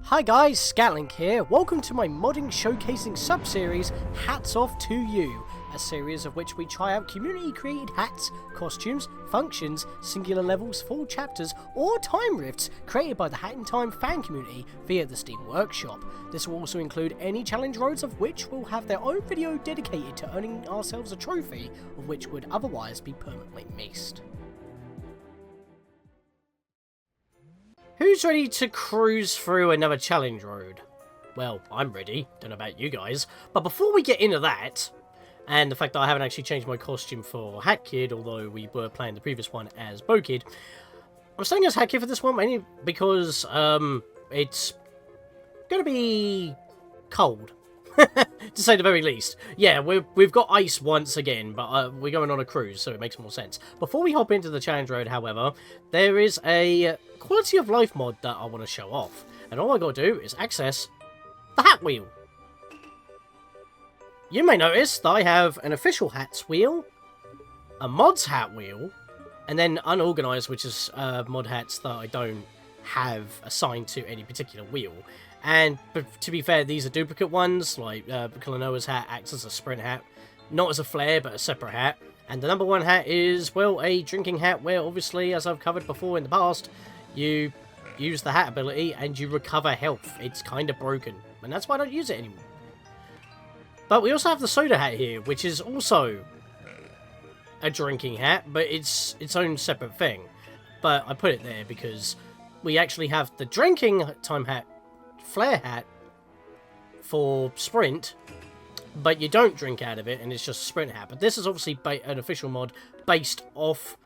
Hi guys, Scatlink here. Welcome to my modding showcasing sub-series, Hats Off to You, a series of which we try out community-created hats, costumes, functions, singular levels, full chapters, or time rifts created by the Hat in Time fan community via the Steam Workshop. This will also include any challenge roads of which will have their own video dedicated to earning ourselves a trophy, of which would otherwise be permanently missed. Who's ready to cruise through another challenge road? Well, I'm ready. Don't know about you guys. But before we get into that, and the fact that I haven't actually changed my costume for Hat Kid, although we were playing the previous one as Bo Kid, I'm staying as Hat Kid for this one mainly because it's going to be cold. To say the very least. Yeah, we've got ice once again, but we're going on a cruise, so it makes more sense. Before we hop into the challenge road, however, there is a quality of life mod that I want to show off. And all I got to do is access the hat wheel. You may notice that I have an official hats wheel, a mod's hat wheel, and then unorganized, which is mod hats that I don't have assigned to any particular wheel. And but to be fair, these are duplicate ones, like Kalanoa's hat acts as a sprint hat, not as a flare, but a separate hat. And the number one hat is, well, a drinking hat, where obviously, as I've covered before in the past, you use the hat ability and you recover health. It's kind of broken, and that's why I don't use it anymore. But we also have the soda hat here, which is also a drinking hat, but it's its own separate thing. But I put it there because we actually have the drinking time hat, flare hat for sprint, but you don't drink out of it and it's just a sprint hat. But this is obviously an official mod based off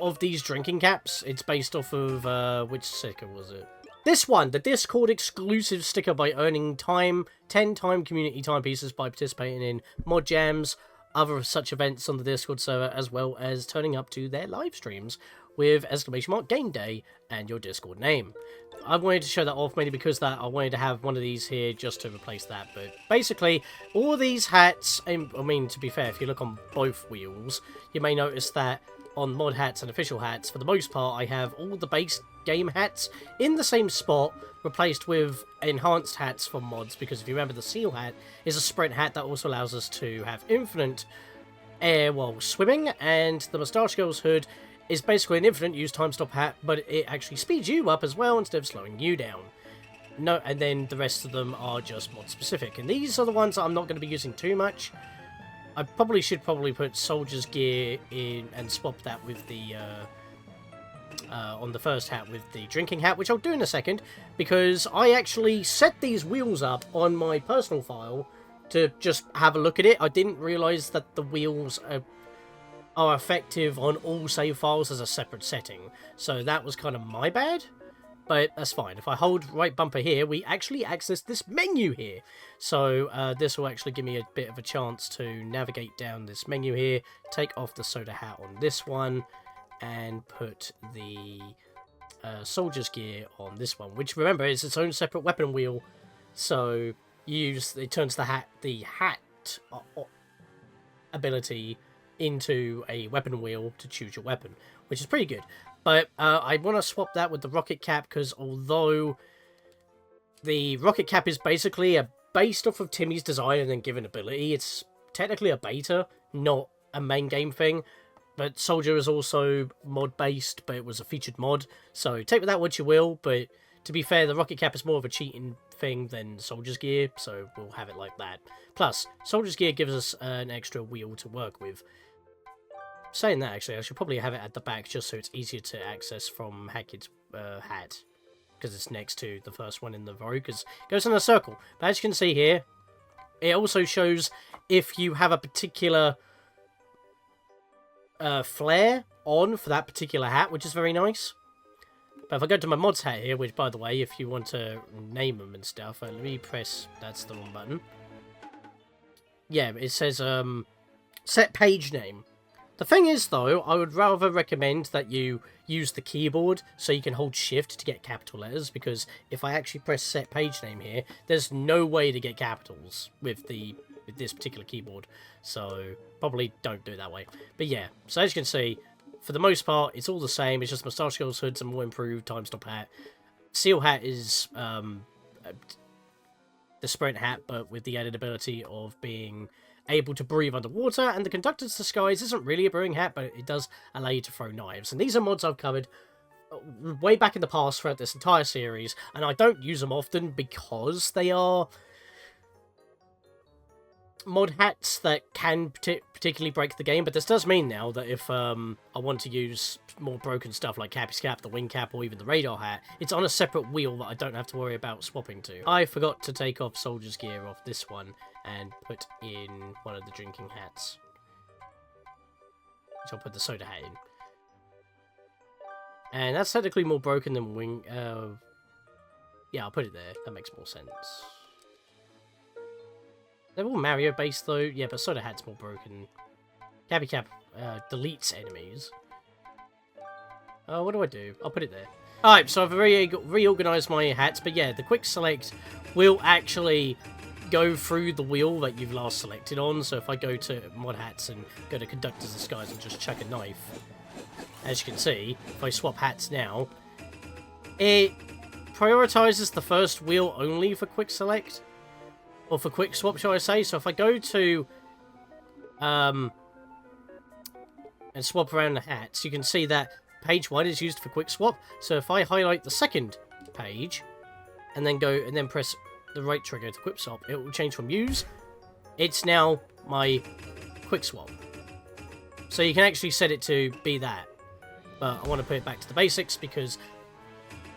of these drinking caps. It's based off of which sticker was it? This one, the Discord exclusive sticker, by earning 10 time community timepieces by participating in mod jams, other such events on the Discord server, as well as turning up to their live streams with !game day and your Discord name. I wanted to show that off mainly because I wanted to have one of these here just to replace that. But basically, all these hats, I mean, to be fair, if you look on both wheels, you may notice that on mod hats and official hats, for the most part, I have all the base game hats in the same spot, replaced with enhanced hats from mods, because if you remember, the seal hat is a sprint hat that also allows us to have infinite air while swimming, and the Moustache Girl's hood is basically an infinite use time stop hat, but it actually speeds you up as well instead of slowing you down. No, and then the rest of them are just mod specific, and these are the ones that I'm not going to be using too much. I should probably put Soldier's Gear in and swap that with the on the first hat with the drinking hat, which I'll do in a second, because I actually set these wheels up on my personal file to just have a look at it. I didn't realise that the wheels are effective on all save files as a separate setting, so that was kind of my bad, but that's fine. If I hold right bumper here, we actually access this menu here, so this will actually give me a bit of a chance to navigate down this menu here, take off the soda hat on this one, and put the soldier's gear on this one, which, remember, is its own separate weapon wheel, so it turns the hat ability into a weapon wheel to choose your weapon, which is pretty good. But I want to swap that with the rocket cap, because although the rocket cap is basically based off of Timmy's design and then given ability, it's technically a beta, not a main game thing. But Soldier is also mod based, but it was a featured mod, so take with that what you will. But to be fair, the rocket cap is more of a cheating thing than Soldier's Gear, so we'll have it like that. Plus, Soldier's Gear gives us an extra wheel to work with. Saying that, actually, I should probably have it at the back just so it's easier to access from Hackid's hat, because it's next to the first one in the row, because it goes in a circle. But as you can see here, it also shows if you have a particular flare on for that particular hat, which is very nice. But if I go to my mods hat here, which, by the way, if you want to name them and stuff, let me press, that's the wrong button. Yeah, it says set page name. The thing is, though, I would rather recommend that you use the keyboard so you can hold shift to get capital letters, because if I actually press set page name here, there's no way to get capitals with this particular keyboard, so probably don't do it that way. But yeah, so as you can see, for the most part, it's all the same. It's just Moustache Girl's hood's a more improved time stop hat. Seal hat is the sprint hat, but with the added ability of being able to breathe underwater, and the Conductor's Disguise isn't really a brewing hat, but it does allow you to throw knives. And these are mods I've covered way back in the past throughout this entire series, and I don't use them often because they are mod hats that can particularly break the game, but this does mean now that if I want to use more broken stuff like Cappy's Cap, the wing cap, or even the radar hat, it's on a separate wheel that I don't have to worry about swapping to. I forgot to take off Soldier's Gear off this one and put in one of the drinking hats, which I'll put the soda hat in. And that's technically more broken than wing... yeah, I'll put it there. That makes more sense. They're all Mario based though. Yeah, but Soda Hat's more broken. Cappy Cap deletes enemies. What do I do? I'll put it there. Alright, so I've reorganized my hats, but yeah, the quick select will actually go through the wheel that you've last selected on. So if I go to mod hats and go to Conductor's Disguise and just chuck a knife, as you can see, if I swap hats now, it prioritizes the first wheel only for quick select. Or for quick swap, shall I say. So if I go to and swap around the hats, you can see that page 1 is used for quick swap. So if I highlight the second page and then go and then press the right trigger to quick swap, it will change from use. It's now my quick swap. So you can actually set it to be that. But I want to put it back to the basics because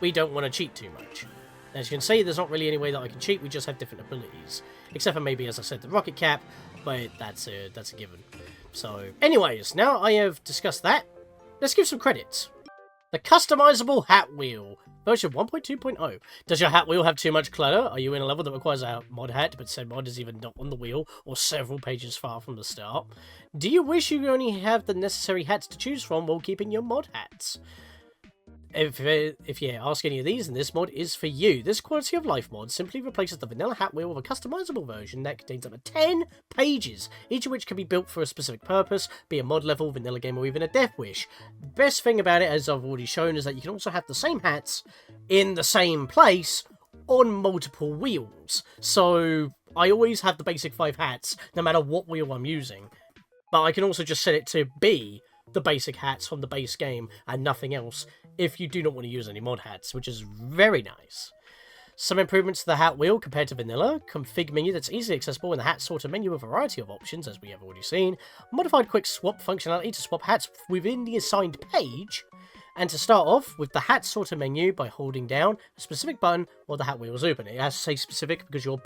we don't want to cheat too much. As you can see, there's not really any way that I can cheat, we just have different abilities. Except for maybe, as I said, the rocket cap, but that's a given. So, anyways, now I have discussed that, let's give some credits. The customizable hat wheel, version 1.2.0. Does your hat wheel have too much clutter? Are you in a level that requires a mod hat, but said mod is even not on the wheel, or several pages far from the start? Do you wish you only have the necessary hats to choose from while keeping your mod hats? If you ask any of these, then this mod is for you. This quality of life mod simply replaces the vanilla hat wheel with a customizable version that contains up to 10 pages, each of which can be built for a specific purpose, be a mod level, vanilla game, or even a death wish. Best thing about it, as I've already shown, is that you can also have the same hats in the same place on multiple wheels. So I always have the basic 5 hats, no matter what wheel I'm using. But I can also just set it to be the basic hats from the base game and nothing else if you do not want to use any mod hats, which is very nice. Some improvements to the hat wheel compared to vanilla. Config menu that's easily accessible in the hat sorter menu with a variety of options, as we have already seen. Modified quick swap functionality to swap hats within the assigned page. And to start off with the hat sorter menu by holding down a specific button while the hat wheel is open. It has to say specific because your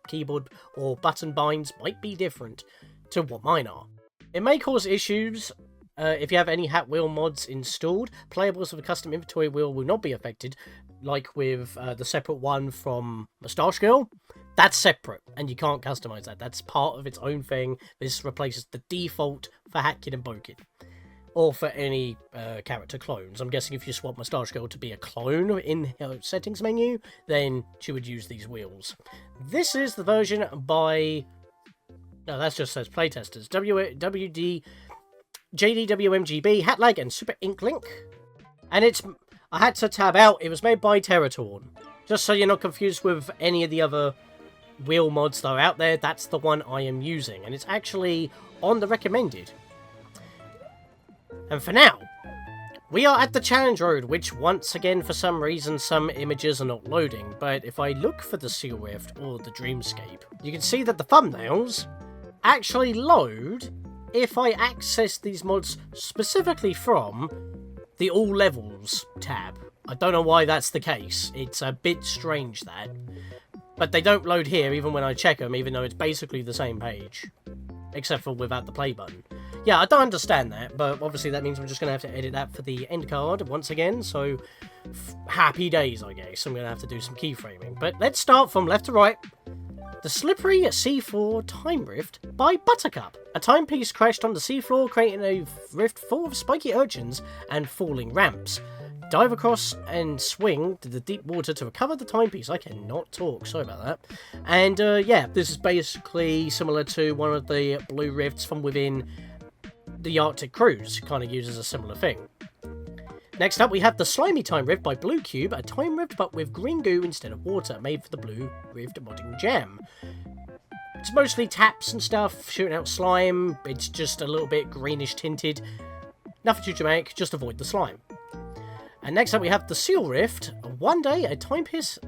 keyboard or button binds might be different to what mine are. It may cause issues if you have any hat wheel mods installed. Playables of a custom inventory wheel will not be affected, like with the separate one from Moustache Girl. That's separate, and you can't customize that. That's part of its own thing. This replaces the default for Hat Kid and Bokid, or for any character clones. I'm guessing if you swap Moustache Girl to be a clone in her settings menu, then she would use these wheels. This is the version by... No, that just says playtesters. JDWMGB, Hatlag, and Super Inklink. And it's... I had to tab out, it was made by Terratorn. Just so you're not confused with any of the other wheel mods that are out there, that's the one I am using. And it's actually on the recommended. And for now, we are at the challenge road, which once again, for some reason, some images are not loading. But if I look for the Seal Rift or the Dreamscape, you can see that the thumbnails actually load if I access these mods specifically from the All Levels tab. I don't know why that's the case. It's a bit strange, that. But they don't load here even when I check them, even though it's basically the same page. Except for without the play button. Yeah, I don't understand that, but obviously that means I'm just going to have to edit that for the end card once again, so happy days, I guess. I'm going to have to do some keyframing. But let's start from left to right. The Slippery Seafloor Time Rift by Buttercup. A timepiece crashed on the seafloor, creating a rift full of spiky urchins and falling ramps. Dive across and swing to the deep water to recover the timepiece. I cannot talk, sorry about that. And yeah, this is basically similar to one of the blue rifts from within the Arctic Cruise kind of uses a similar thing. Next up, we have the Slimy Time Rift by Blue Cube, a time rift but with green goo instead of water, made for the Blue Rift modding jam. It's mostly taps and stuff, shooting out slime. It's just a little bit greenish tinted. Nothing too dramatic, just avoid the slime. And next up we have the Seal Rift. One day a timepiece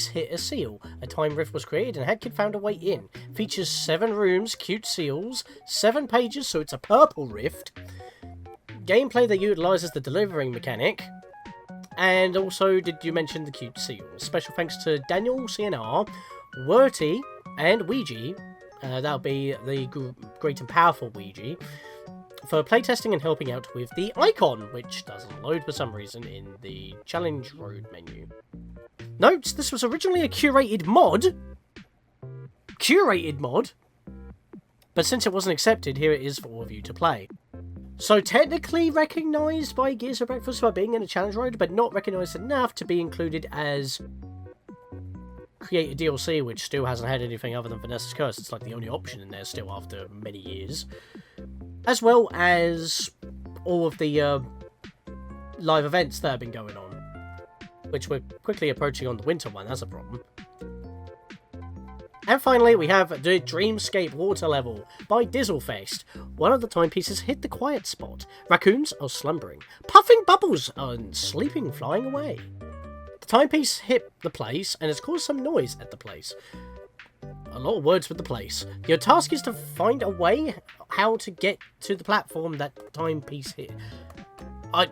hit a seal. A time rift was created and Hadkid found a way in. Features 7 rooms, cute seals, 7 pages, so it's a purple rift. Gameplay that utilises the delivering mechanic. And also, did you mention the cute seals? Special thanks to Daniel CNR, Werty, and Ouija. That'll be the great and powerful Ouija. For playtesting and helping out with the icon, which doesn't load for some reason in the Challenge Road menu. Note, this was originally a curated mod. But since it wasn't accepted, here it is for all of you to play. So technically recognised by Gears of Breakfast for being in a Challenge Road, but not recognised enough to be included as created DLC, which still hasn't had anything other than Vanessa's Curse. It's like the only option in there still after many years. As well as all of the live events that have been going on, which we're quickly approaching on the winter one. That's a problem. And finally, we have the Dreamscape water level by Dizzlefest. One of the timepieces hit the quiet spot. Raccoons are slumbering. Puffing bubbles are sleeping, flying away. The timepiece hit the place and has caused some noise at the place. A lot of words with the place. Your task is to find a way how to get to the platform that the timepiece hit. I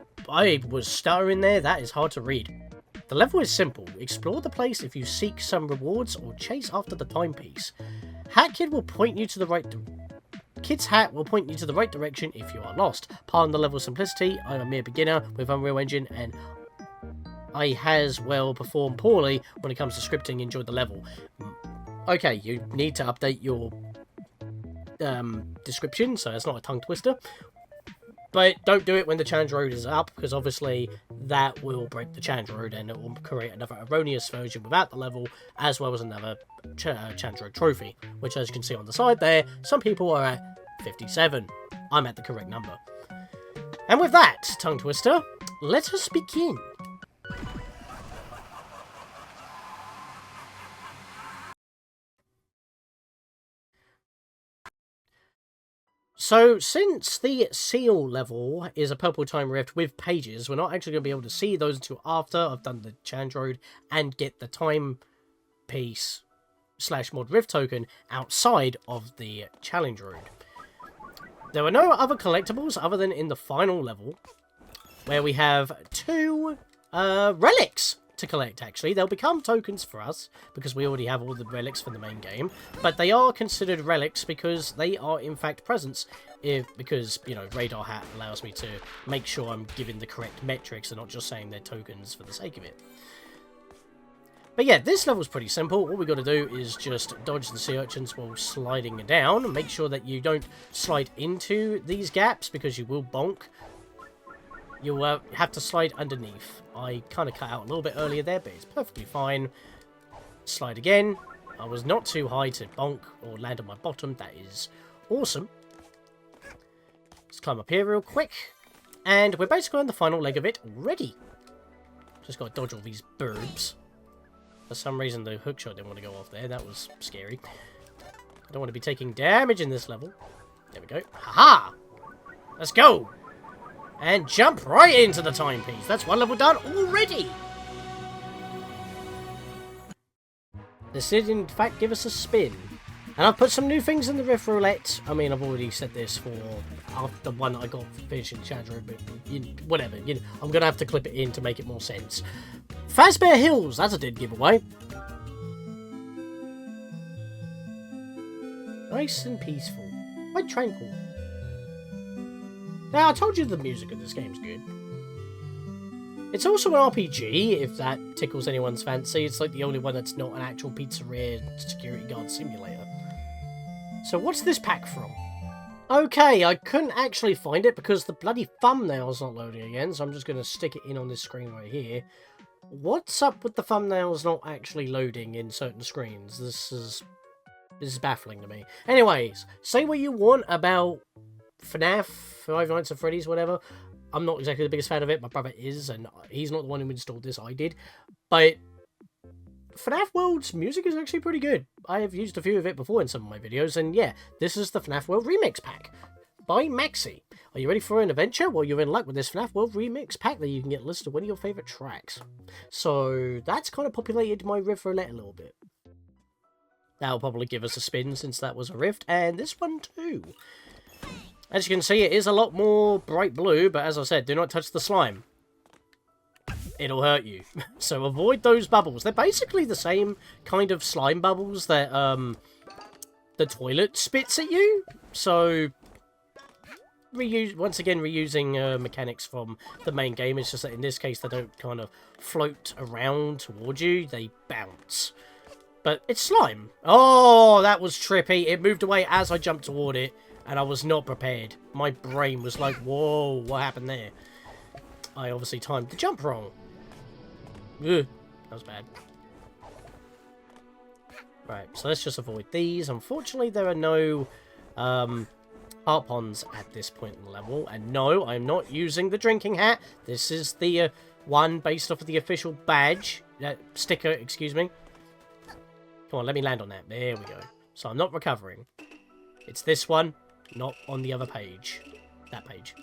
was stuttering there. That is hard to read. The level is simple. Explore the place if you seek some rewards or chase after the timepiece. Kid's Hat will point you to the right direction if you are lost. Pardon the level simplicity. I'm a mere beginner with Unreal Engine and I has well performed poorly when it comes to scripting. Enjoy the level. Okay, you need to update your description so it's not a tongue twister. But don't do it when the challenge road is up, because obviously that will break the challenge road and it will create another erroneous version without the level, as well as another challenge road trophy, which, as you can see on the side there, some people are at 57. I'm at the correct number. And with that, tongue twister, let us begin. So, since the seal level is a purple time rift with pages, we're not actually going to be able to see those until after I've done the challenge road and get the timepiece / mod rift token outside of the challenge road. There are no other collectibles other than in the final level, where we have 2 relics to collect, actually. They'll become tokens for us, because we already have all the relics for the main game, but they are considered relics because they are, in fact, presents, because, you know, Radar Hat allows me to make sure I'm giving the correct metrics and not just saying they're tokens for the sake of it. But yeah, this level's pretty simple. All we got to do is just dodge the sea urchins while sliding down. Make sure that you don't slide into these gaps, because you will bonk. You'll have to slide underneath. I kind of cut out a little bit earlier there, but it's perfectly fine. Slide again. I was not too high to bonk or land on my bottom. That is awesome. Let's climb up here real quick. And we're basically on the final leg of it already. Just got to dodge all these burbs. For some reason, the hookshot didn't want to go off there. That was scary. I don't want to be taking damage in this level. There we go. Haha! Let's go! And jump right into the timepiece. That's one level done already. This did, in fact, give us a spin. And I've put some new things in the Rift Roulette. I mean, I've already said this for the one that I got finished in Challenge Road, but whatever. You know, I'm going to have to clip it in to make it more sense. Fazbear Hills. That's a dead giveaway. Nice and peaceful. Quite tranquil. Now, I told you the music of this game's good. It's also an RPG, if that tickles anyone's fancy. It's like the only one that's not an actual pizzeria security guard simulator. So what's this pack from? Okay, I couldn't actually find it because the bloody thumbnail's not loading again, so I'm just going to stick it in on this screen right here. What's up with the thumbnails not actually loading in certain screens? This is This is baffling to me. Anyways, say what you want about FNAF, Five Nights at Freddy's, whatever. I'm not exactly the biggest fan of it. My brother is, and he's not the one who installed this. I did. But FNAF World's music is actually pretty good. I have used a few of it before in some of my videos, and yeah, this is the FNAF World Remix Pack by Maxi. Are you ready for an adventure? Well, you're in luck with this FNAF World Remix Pack that you can get listed one of your favourite tracks. So that's kind of populated my Rift Roulette a little bit. That'll probably give us a spin since that was a Rift, and this one too. As you can see, it is a lot more bright blue, but as I said, do not touch the slime. It'll hurt you. So avoid those bubbles. They're basically the same kind of slime bubbles that the toilet spits at you. So once again, reusing mechanics from the main game. It's just that in this case, they don't kind of float around towards you. They bounce. But it's slime. Oh, that was trippy. It moved away as I jumped toward it, and I was not prepared. My brain was like, whoa, what happened there? I obviously timed the jump wrong. Ugh, that was bad. Right, so let's just avoid these. Unfortunately, there are no harpons at this point in the level. And no, I'm not using the drinking hat. This is the one based off of the official badge. Sticker, excuse me. Come on, let me land on that. There we go. So I'm not recovering. It's this one, not on the other page. That page.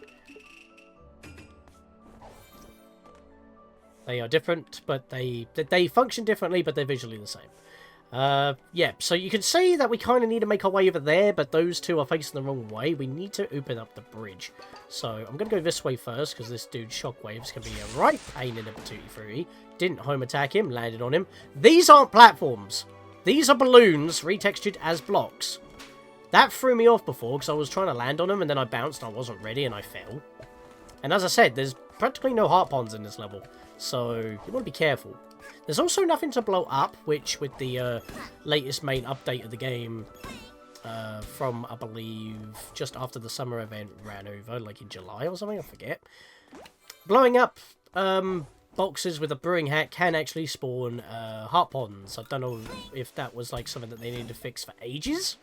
They are different, but they function differently, but they're visually the same. Yeah, so you can see that we kind of need to make our way over there, but those two are facing the wrong way. We need to open up the bridge. So I'm going to go this way first, because this dude's shockwaves can be a right pain in the patootie fruity. Didn't home attack him, landed on him. These aren't platforms. These are balloons retextured as blocks. That threw me off before, because I was trying to land on them, and then I bounced, and I wasn't ready, and I fell. And as I said, there's practically no harpons in this level, so you want to be careful. There's also nothing to blow up, which with the latest main update of the game from, I believe, just after the summer event ran over, like in July or something, I forget. Blowing up boxes with a brewing hat can actually spawn harpons. I don't know if that was like something that they needed to fix for ages.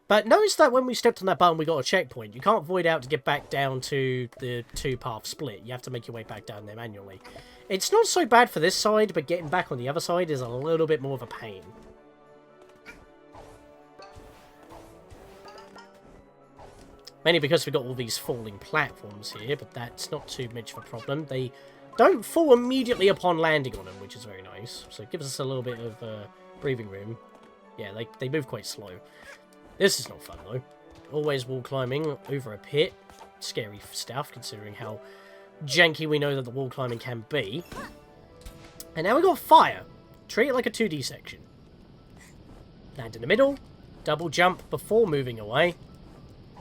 But notice that when we stepped on that button, we got a checkpoint. You can't void out to get back down to the two-path split. You have to make your way back down there manually. It's not so bad for this side, but getting back on the other side is a little bit more of a pain. Mainly because we've got all these falling platforms here, but that's not too much of a problem. They don't fall immediately upon landing on them, which is very nice. So it gives us a little bit of breathing room. Yeah, they move quite slow. This is not fun, though. Always wall climbing over a pit. Scary stuff, considering how janky we know that the wall climbing can be. And now we got fire. Treat it like a 2D section. Land in the middle. Double jump before moving away.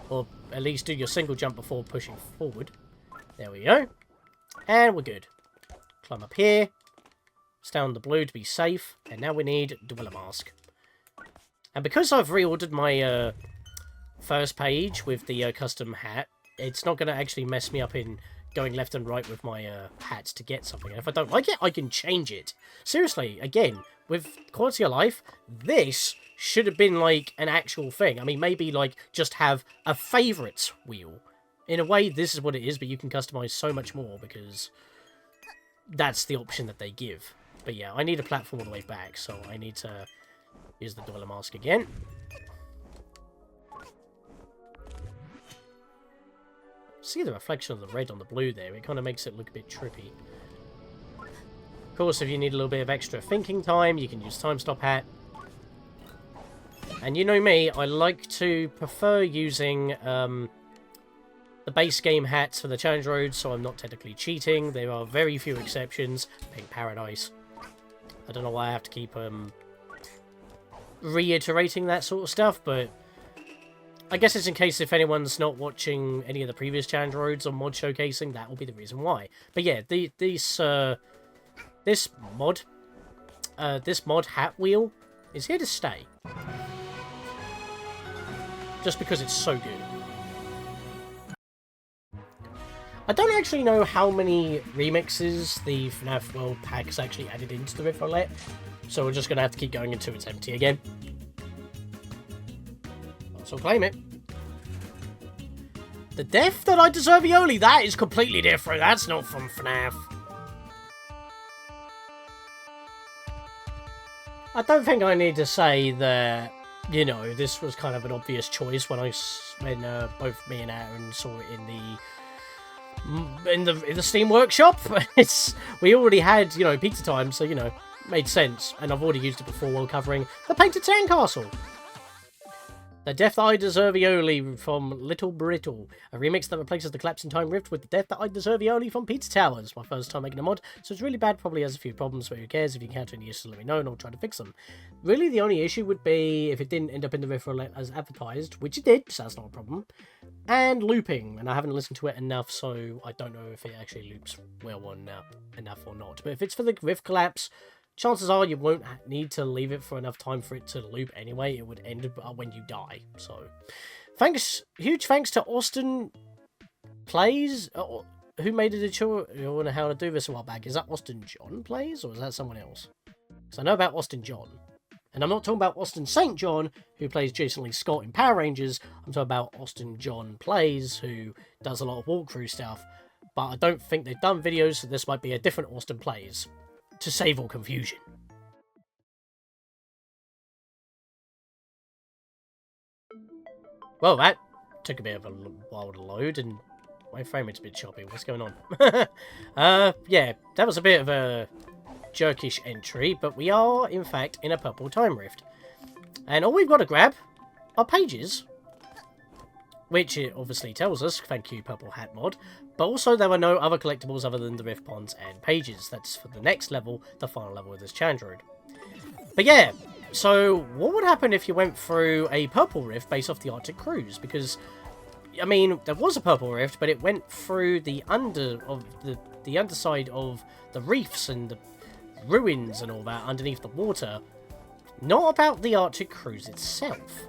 Or at least do your single jump before pushing forward. There we go. And we're good. Climb up here. Stay on the blue to be safe. And now we need Dweller Mask. And because I've reordered my first page with the custom hat, it's not going to actually mess me up in going left and right with my hats to get something. And if I don't like it, I can change it. Seriously, again, with quality of life, this should have been like an actual thing. I mean, maybe like just have a favourites wheel. In a way, this is what it is, but you can customize so much more because that's the option that they give. But yeah, I need a platform all the way back, so I need to use the Dweller Mask again. See the reflection of the red on the blue there. It kind of makes it look a bit trippy. Of course, if you need a little bit of extra thinking time, you can use Time Stop Hat. And you know me, I like to prefer using the base game hats for the challenge roads, so I'm not technically cheating. There are very few exceptions. Pink Paradise. I don't know why I have to keep reiterating that sort of stuff, but I guess it's in case if anyone's not watching any of the previous challenge roads or mod showcasing, that will be the reason why. But yeah, this mod hat wheel is here to stay. Just because it's so good. I don't actually know how many remixes the FNAF World Pack has actually added into the Rift Roulette, so we're just going to have to keep going until it's empty again. So claim it. The Death That I Deserve Aioli, that is completely different. That's not from FNAF. I don't think I need to say that, you know, this was kind of an obvious choice when both me and Aaron saw it in the Steam Workshop. We already had, you know, pizza time, so, you know, made sense. And I've already used it before while covering the Painted Sandcastle. The Death That I Deserve Aioli from Little Brittle. A remix that replaces the Collapsing Time Rift with the Death That I Deserve Aioli from Pizza Towers. My first time making a mod, so it's really bad, probably has a few problems, but who cares? If you encounter any issues, let me know and I'll try to fix them. Really, the only issue would be if it didn't end up in the Rift Roulette as advertised, which it did, so that's not a problem. And looping, and I haven't listened to it enough, so I don't know if it actually loops well enough or not. But if it's for the Rift Collapse, chances are you won't need to leave it for enough time for it to loop anyway. It would end when you die. So, huge thanks to Austin Plays, who made a tutorial on how to do this a while back. Is that Austin John Plays, or is that someone else? Because I know about Austin John. And I'm not talking about Austin St. John, who plays Jason Lee Scott in Power Rangers. I'm talking about Austin John Plays, who does a lot of walkthrough stuff. But I don't think they've done videos, so this might be a different Austin Plays. To save all confusion. Well, that took a bit of a while to load, and my frame rate's a bit choppy. What's going on? Yeah, that was a bit of a jerkish entry, but we are, in fact, in a purple time rift. And all we've got to grab are pages. Which it obviously tells us, thank you Purple Hat Mod, but also there were no other collectibles other than the Rift Ponds and pages. That's for the next level, the final level of this Chandroid. But yeah, so what would happen if you went through a purple rift based off the Arctic Cruise? Because, I mean, there was a purple rift, but it went through the underside of the reefs and the ruins and all that underneath the water. Not about the Arctic Cruise itself.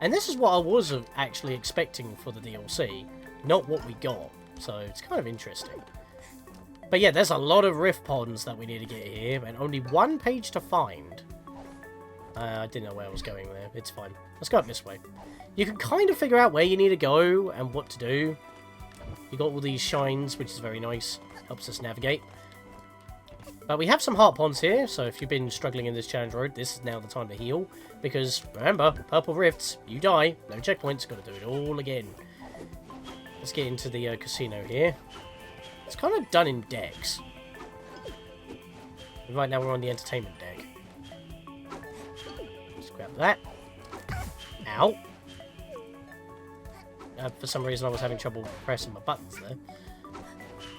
And this is what I was actually expecting for the DLC, not what we got. So it's kind of interesting. But yeah, there's a lot of rift ponds that we need to get here, and only one page to find. I didn't know where I was going there. It's fine. Let's go up this way. You can kind of figure out where you need to go and what to do. You got all these shines, which is very nice. Helps us navigate. But we have some heart ponds here, so if you've been struggling in this challenge road, this is now the time to heal. Because, remember, purple rifts, you die, no checkpoints, gotta do it all again. Let's get into the casino here. It's kind of done in decks. Right now we're on the entertainment deck. Let's grab that. Ow. For some reason I was having trouble pressing my buttons there.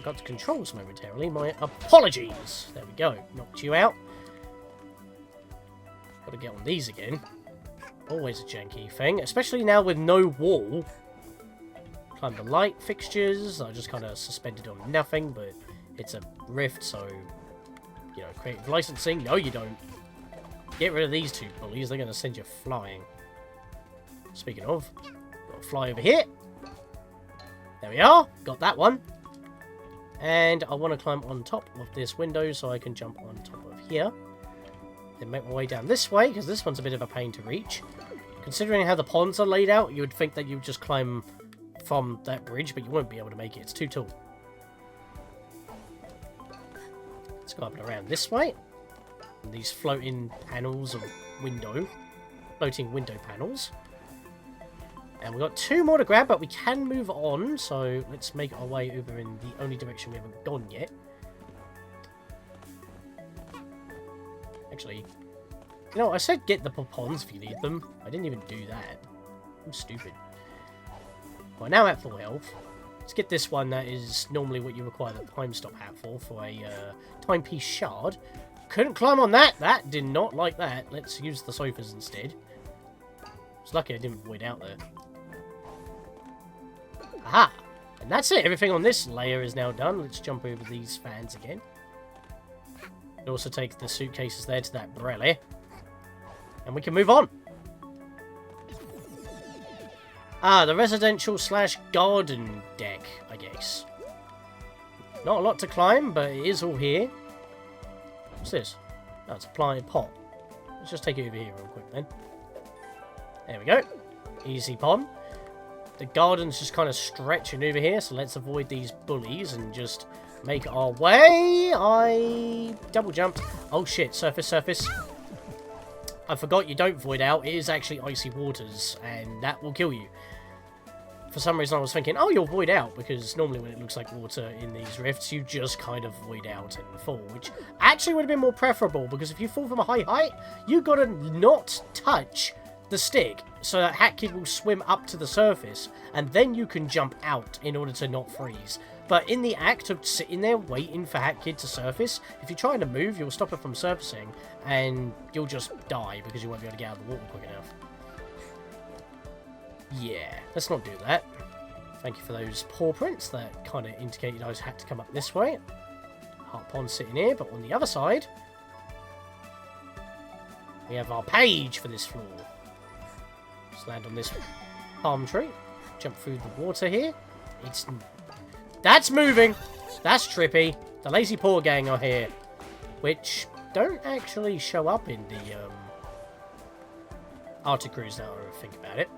Got the controls momentarily. My apologies. There we go. Knocked you out. Got to get on these again. Always a janky thing, especially now with no wall. Climb the light fixtures. I just kind of suspended on nothing, but it's a rift, so you know, creative licensing. No, you don't. Get rid of these two bullies. They're going to send you flying. Speaking of, got to fly over here. There we are. Got that one. And I want to climb on top of this window so I can jump on top of here. Then make my way down this way, because this one's a bit of a pain to reach. Considering how the ponds are laid out, you would think that you would just climb from that bridge, but you won't be able to make it. It's too tall. Let's go up and around this way. And these floating panels of window. Floating window panels. And we've got two more to grab, but we can move on, so let's make our way over in the only direction we haven't gone yet. Actually, you know, I said get the ponds if you need them. I didn't even do that. I'm stupid. Well, now at full health. Let's get this one that is normally what you require the time stop hat for a timepiece shard. Couldn't climb on that. That did not like that. Let's use the sofas instead. It's lucky I didn't void out there. Aha! And that's it. Everything on this layer is now done. Let's jump over these fans again. We'll also take the suitcases there to that brelly. And we can move on. Ah, the residential / garden deck, I guess. Not a lot to climb, but it is all here. What's this? Oh, it's a planted pot. Let's just take it over here real quick then. There we go. Easy pond. The garden's just kind of stretching over here, so let's avoid these bullies and just make our way. I double jumped. Oh shit, surface, surface. I forgot you don't void out. It is actually icy waters, and that will kill you. For some reason I was thinking, oh, you'll void out, because normally when it looks like water in these rifts, you just kind of void out and fall, which actually would have been more preferable, because if you fall from a high height, you gotta not touch the stick, so that Hat Kid will swim up to the surface, and then you can jump out in order to not freeze. But in the act of sitting there waiting for Hat Kid to surface, if you're trying to move, you'll stop it from surfacing, and you'll just die, because you won't be able to get out of the water quick enough. Yeah, let's not do that. Thank you for those paw prints that kind of indicated I had to come up this way. Heart Pond sitting here, but on the other side, we have our page for this floor. Just land on this palm tree. Jump through the water here. That's moving. That's trippy. The Lazy Paw Gang are here, which don't actually show up in the Arctic Cruise now I think about it.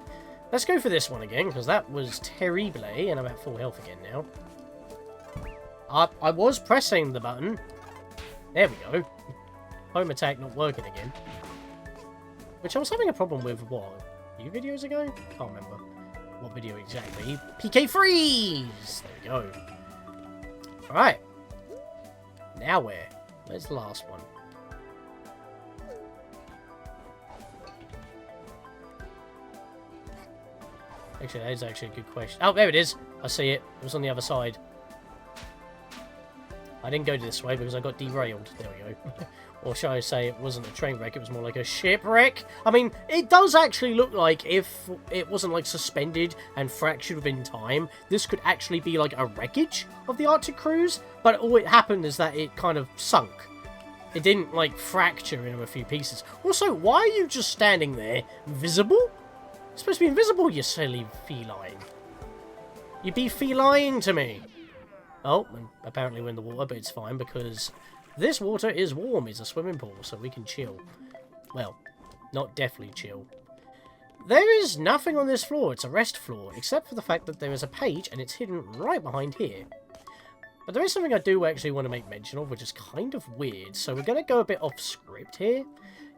Let's go for this one again, because that was terrible, and I'm at full health again now. I was pressing the button. There we go. Home attack not working again. Which I was having a problem with, what, a few videos ago? Can't remember what video exactly. PK Freeze! There we go. Alright. Now where? Where's the last one? Actually, that is actually a good question. Oh, there it is. I see it. It was on the other side. I didn't go this way because I got derailed. There we go. Or shall I say it wasn't a train wreck, it was more like a shipwreck. I mean, it does actually look like if it wasn't like suspended and fractured within time, this could actually be like a wreckage of the Arctic Cruise. But all it happened is that it kind of sunk. It didn't like fracture into a few pieces. Also, why are you just standing there visible? You're supposed to be invisible, you silly feline. You be feline to me. Oh, and apparently we're in the water, but it's fine because this water is warm. It's a swimming pool, so we can chill. Well, not definitely chill. There is nothing on this floor. It's a rest floor, except for the fact that there is a page and it's hidden right behind here. But there is something I do actually want to make mention of, which is kind of weird. So we're going to go a bit off script here.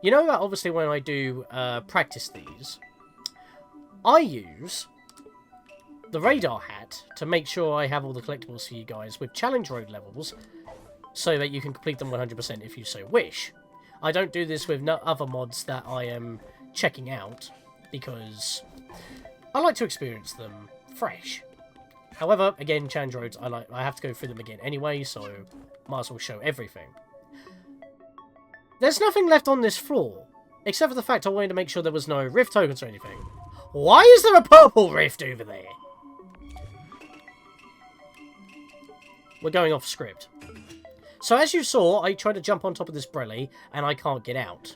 You know that obviously when I do practice these, I use the radar hat to make sure I have all the collectibles for you guys with challenge road levels so that you can complete them 100% if you so wish. I don't do this with no other mods that I am checking out because I like to experience them fresh. However, again, challenge roads, I have to go through them again anyway, so might as well show everything. There's nothing left on this floor, except for the fact I wanted to make sure there was no rift tokens or anything. Why is there a purple rift over there? We're going off script. So as you saw, I tried to jump on top of this brelly, and I can't get out.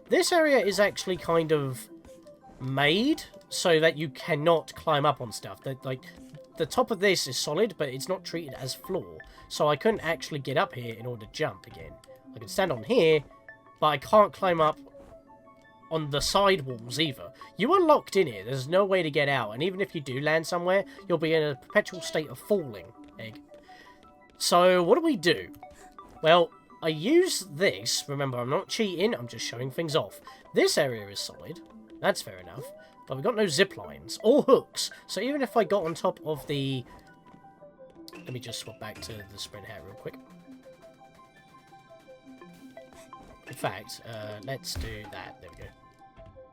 This area is actually kind of made so that you cannot climb up on stuff. The top of this is solid, but it's not treated as floor. So I couldn't actually get up here in order to jump again. I can stand on here, but I can't climb up on the side walls either. You are locked in here. There's no way to get out. And even if you do land somewhere, you'll be in a perpetual state of falling. Egg. So what do? Well, I use this. Remember, I'm not cheating. I'm just showing things off. This area is solid. That's fair enough. But we've got no zip lines or hooks. So even if I got on top of the... Let me just swap back to the sprint hat real quick. In fact, let's do that. There we go.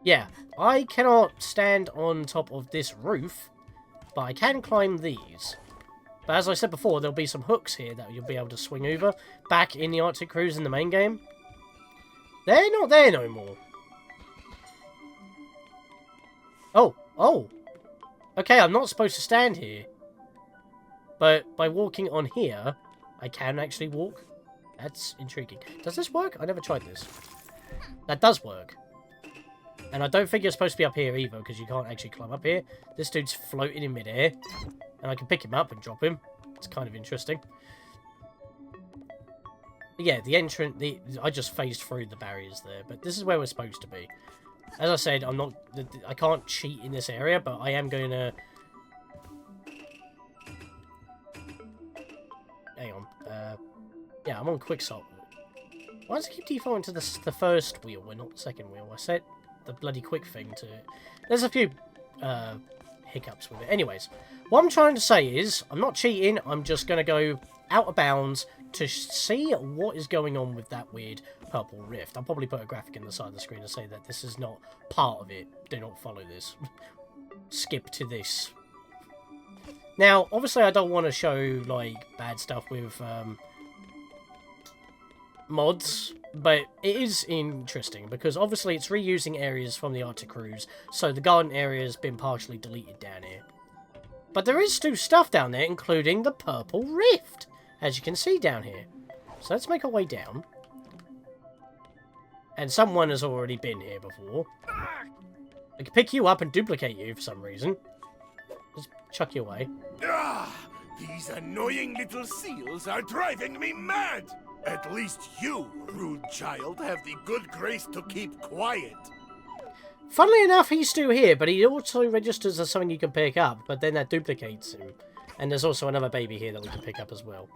Yeah, I cannot stand on top of this roof, but I can climb these. But as I said before, there'll be some hooks here that you'll be able to swing over. Back in the Arctic Cruise in the main game. They're not there no more. Oh. Okay, I'm not supposed to stand here. But by walking on here, I can actually walk. That's intriguing. Does this work? I never tried this. That does work. And I don't think you're supposed to be up here either, because you can't actually climb up here. This dude's floating in midair. And I can pick him up and drop him. It's kind of interesting. But yeah, the entrance... I just phased through the barriers there, but this is where we're supposed to be. As I said, I can't cheat in this area, but I am going to... Hang on. Yeah, I'm on quicksalt. Why does it keep defaulting to the first wheel and not the second wheel? I set the bloody quick thing to it. There's a few hiccups with it. Anyways, what I'm trying to say is, I'm not cheating, I'm just going to go out of bounds to see what is going on with that weird purple rift. I'll probably put a graphic in the side of the screen to say that this is not part of it. Do not follow this. Skip to this. Now, obviously I don't want to show, like, bad stuff with mods, but it is interesting because obviously it's reusing areas from the Arctic Cruise, so the garden area has been partially deleted down here. But there is still stuff down there, including the purple rift, as you can see down here. So let's make our way down. And someone has already been here before. I can pick you up and duplicate you for some reason. Just chuck you away. These annoying little seals are driving me mad! At least you, rude child, have the good grace to keep quiet. Funnily enough, he's still here, but he also registers as something you can pick up, but then that duplicates him. And there's also another baby here that we can pick up as well.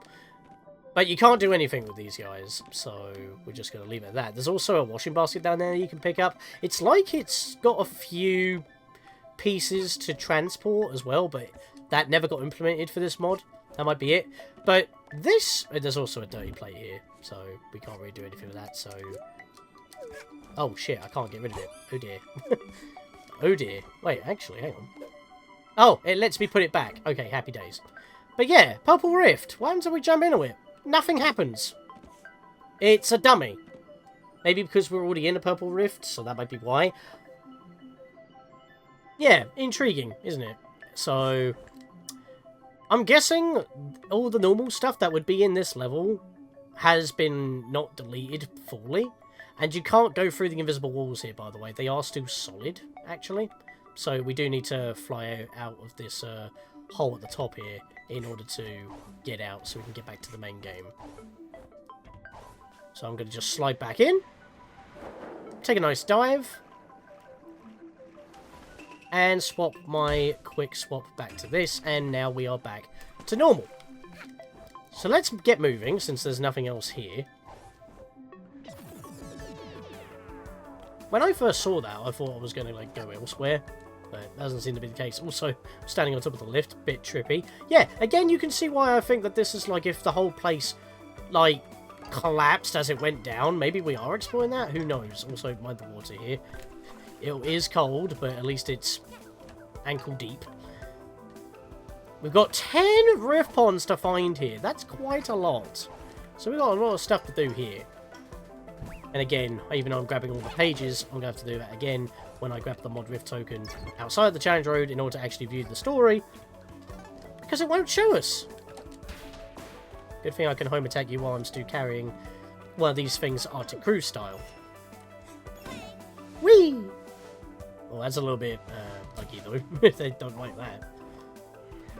But you can't do anything with these guys, so we're just going to leave it at that. There's also a washing basket down there you can pick up. It's like it's got a few pieces to transport as well, but that never got implemented for this mod. That might be it. But this... There's also a dirty plate here, so we can't really do anything with that, so... Oh shit, I can't get rid of it. Oh dear. Oh dear. Wait, actually, hang on. Oh, it lets me put it back. Okay, happy days. But yeah, Purple Rift. What happens if we jump into it? Nothing happens. It's a dummy. Maybe because we're already in a Purple Rift, so that might be why. Yeah, intriguing, isn't it? So, I'm guessing all the normal stuff that would be in this level has been not deleted fully. And you can't go through the invisible walls here, by the way. They are still solid, actually. So we do need to fly out of this hole at the top here in order to get out so we can get back to the main game. So I'm going to just slide back in. Take a nice dive. And swap my quick swap back to this. And now we are back to normal. So let's get moving since there's nothing else here. When I first saw that, I thought I was going to like go elsewhere, but that doesn't seem to be the case. Also, standing on top of the lift, bit trippy. Yeah, again, you can see why I think that this is like if the whole place, like, collapsed as it went down. Maybe we are exploring that? Who knows? Also, mind the water here. It is cold, but at least it's ankle deep. We've got 10 rift ponds to find here. That's quite a lot. So we've got a lot of stuff to do here. And again, even though I'm grabbing all the pages, I'm going to have to do that again when I grab the mod rift token outside the challenge road in order to actually view the story. Because it won't show us. Good thing I can home attack you while I'm still carrying one of these things Arctic Cruise style. Whee! Well, that's a little bit buggy though, if they don't like that.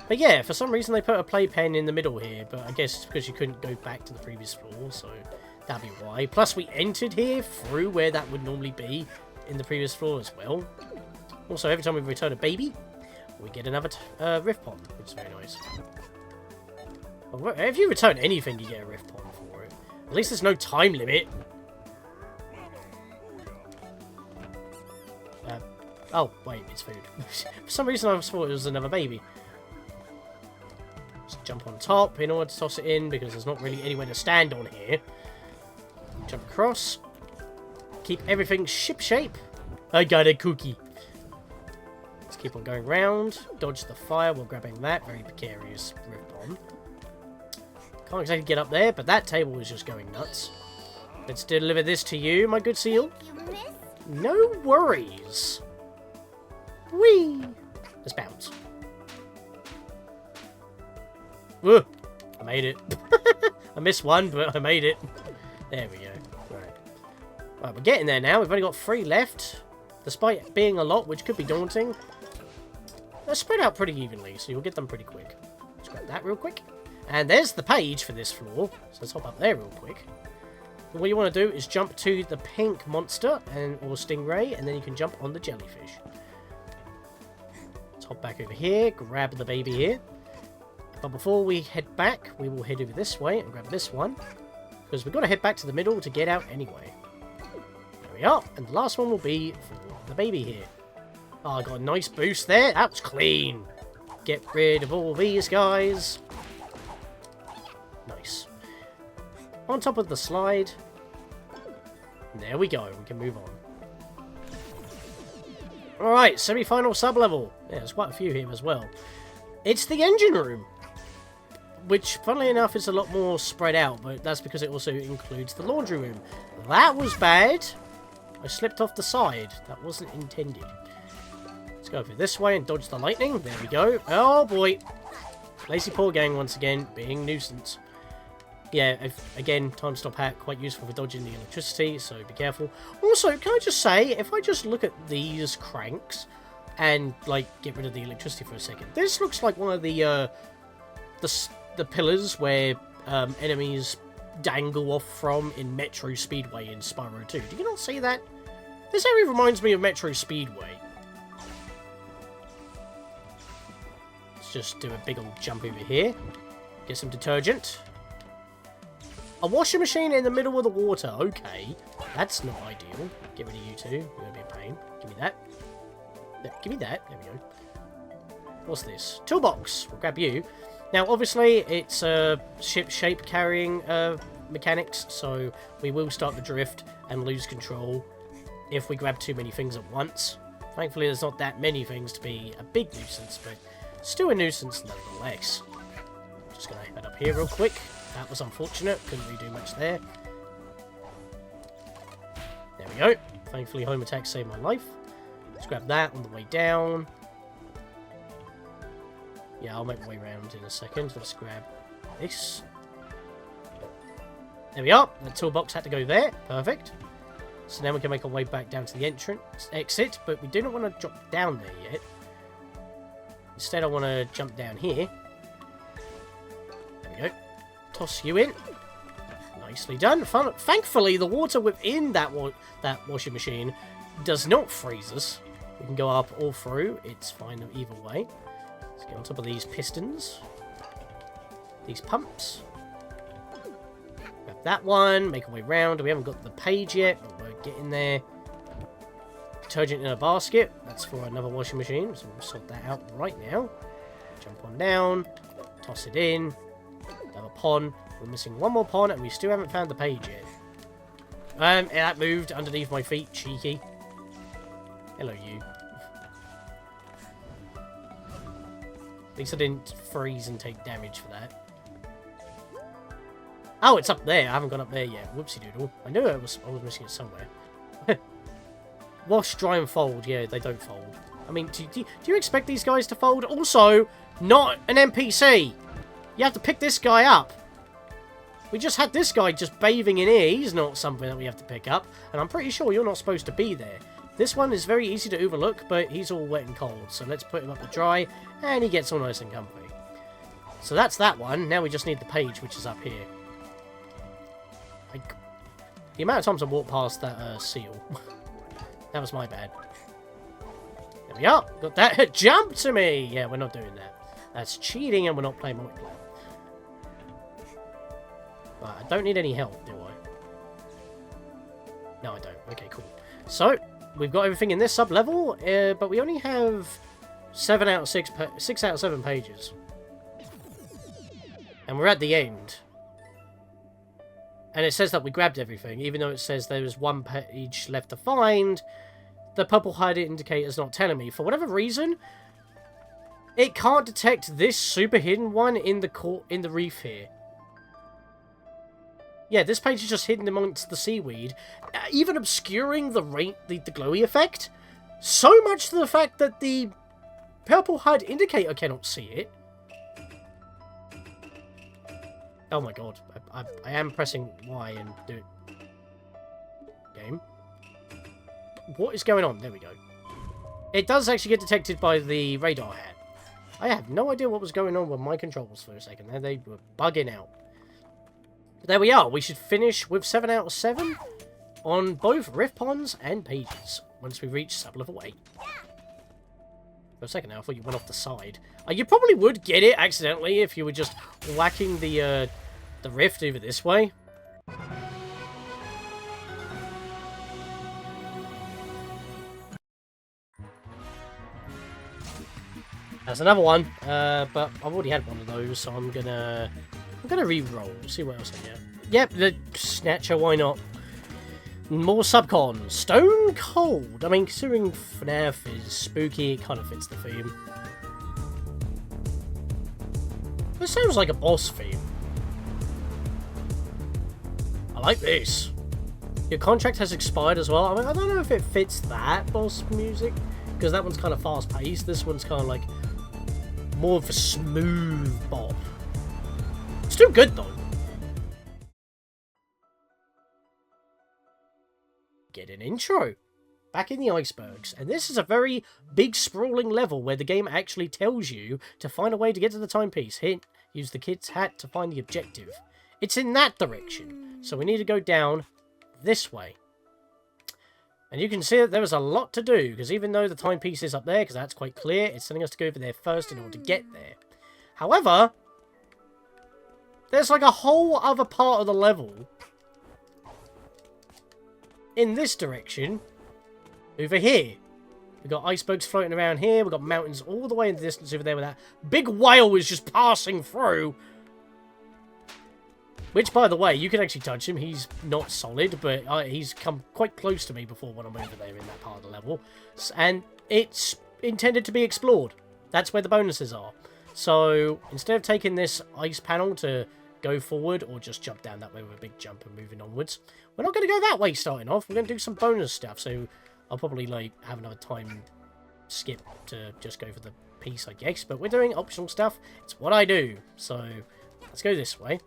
But yeah, for some reason they put a playpen in the middle here, but I guess it's because you couldn't go back to the previous floor, so that'd be why. Plus we entered here through where that would normally be in the previous floor as well. Also, every time we return a baby, we get another rift pond, which is very nice. If you return anything, you get a rift pond for it. At least there's no time limit. Oh, wait, it's food. For some reason I thought it was another baby. Just jump on top in order to toss it in, because there's not really anywhere to stand on here. Jump across. Keep everything ship-shape. I got a cookie. Let's keep on going round. Dodge the fire while grabbing that. Very precarious rift pond. Can't exactly get up there, but that table is just going nuts. Let's deliver this to you, my good seal. No worries. Whee! Let's bounce. Whoa! I made it. I missed one, but I made it. There we go. Right, we're getting there now. We've only got 3 left. Despite being a lot, which could be daunting. They're spread out pretty evenly, so you'll get them pretty quick. Let's grab that real quick. And there's the page for this floor. So let's hop up there real quick. what you want to do is jump to the pink monster or stingray, and then you can jump on the jellyfish. Let's hop back over here, grab the baby here. But before we head back, we will head over this way and grab this one, because we've got to head back to the middle to get out anyway. There we are, and the last one will be for the baby here. Oh, I got a nice boost there. That was clean. Get rid of all these guys. Nice. On top of the slide. There we go. We can move on. Alright, semi-final sub-level. Yeah, there's quite a few here as well. It's the engine room. Which, funnily enough, is a lot more spread out, but that's because it also includes the laundry room. That was bad. I slipped off the side. That wasn't intended. Let's go over this way and dodge the lightning. There we go. Oh, boy. Lazy Poor Gang, once again, being nuisance. Yeah, again, time stop hat, quite useful for dodging the electricity, so be careful. Also, can I just say, if I just look at these cranks and, like, get rid of the electricity for a second, this looks like one of the pillars where enemies dangle off from in Metro Speedway in Spyro 2. Do you not see that? This area reminds me of Metro Speedway. Let's just do a big old jump over here. Get some detergent. A washing machine in the middle of the water. Okay, that's not ideal. Get rid of you two. You're going to be a pain. Give me that. Yeah, give me that. There we go. What's this? Toolbox. We'll grab you. Now, obviously, it's ship shape carrying mechanics, so we will start to drift and lose control if we grab too many things at once. Thankfully, there's not that many things to be a big nuisance, but still a nuisance nevertheless. Just going to head up here real quick. That was unfortunate. Couldn't really do much there. There we go. Thankfully, home attack saved my life. Let's grab that on the way down. Yeah, I'll make my way around in a second. Let's grab this. There we are. The toolbox had to go there. Perfect. So now we can make our way back down to the exit, but we do not want to drop down there yet. Instead, I want to jump down here. There we go. Toss you in. Nicely done. Thankfully, the water within that washing machine does not freeze us. We can go up all through. It's fine either way. Let's get on top of these pistons. These pumps. Grab that one. Make our way round. We haven't got the page yet, but we're getting there. Detergent in a basket. That's for another washing machine, so we'll sort that out right now. Jump on down. Toss it in. Another pond. We're missing one more pond, and we still haven't found the page yet. That moved underneath my feet. Cheeky. Hello, you. At least I didn't freeze and take damage for that. Oh, it's up there. I haven't gone up there yet. Whoopsie doodle. I knew I was missing it somewhere. Wash, dry, and fold. Yeah, they don't fold. I mean, do you expect these guys to fold? Also, not an NPC. You have to pick this guy up. We just had this guy just bathing in here. He's not something that we have to pick up. And I'm pretty sure you're not supposed to be there. This one is very easy to overlook, but he's all wet and cold. So let's put him up to dry, and he gets all nice and comfy. So that's that one. Now we just need the page, which is up here. The amount of times I walked past that seal. That was my bad. There we are. Got that. Jump to me! Yeah, we're not doing that. That's cheating, and we're not playing multiplayer. But I don't need any help, do I? No, I don't. Okay, cool. So, we've got everything in this sub-level, but we only have 6 out of 7 pages. And we're at the end. And it says that we grabbed everything, even though it says there is 1 page left to find. The purple HUD indicator is not telling me. For whatever reason, it can't detect this super hidden one in the reef here. Yeah, this page is just hidden amongst the seaweed, even obscuring the glowy effect. So much to the fact that the purple HUD indicator cannot see it. Oh my god, I am pressing Y and do it. Game. What is going on? There we go. It does actually get detected by the radar hat. I have no idea what was going on with my controls for a second there. They were bugging out. there we are. We should finish with 7 out of 7 on both rift ponds and pages once we reach sub-level 8. For a second now, I thought you went off the side. You probably would get it accidentally if you were just whacking the rift over this way. There's another one, but I've already had one of those, so I'm gonna re-roll, see what else I get. Yep, the Snatcher, why not? More subcons. Stone Cold. I mean, considering FNAF is spooky, it kind of fits the theme. This sounds like a boss theme. I like this. Your contract has expired as well. I mean, I don't know if it fits that boss music, because that one's kind of fast-paced. This one's kind of like more of a smooth bop. Still good, though. Get an intro. Back in the icebergs. And this is a very big, sprawling level where the game actually tells you to find a way to get to the timepiece. Hint, use the kid's hat to find the objective. It's in that direction. So we need to go down this way. And you can see that there is a lot to do, because even though the timepiece is up there, because that's quite clear, it's telling us to go over there first in order to get there. However, there's like a whole other part of the level in this direction, over here. We've got icebergs floating around here, we've got mountains all the way in the distance over there where that big whale is just passing through. Which, by the way, you can actually touch him. He's not solid, but he's come quite close to me before when I'm over there in that part of the level. And it's intended to be explored. That's where the bonuses are. So, instead of taking this ice panel to go forward, or just jump down that way with a big jump and moving onwards, we're not going to go that way starting off. We're going to do some bonus stuff, so I'll probably like have another time skip to just go for the piece, I guess. But we're doing optional stuff. It's what I do. So, let's go this way.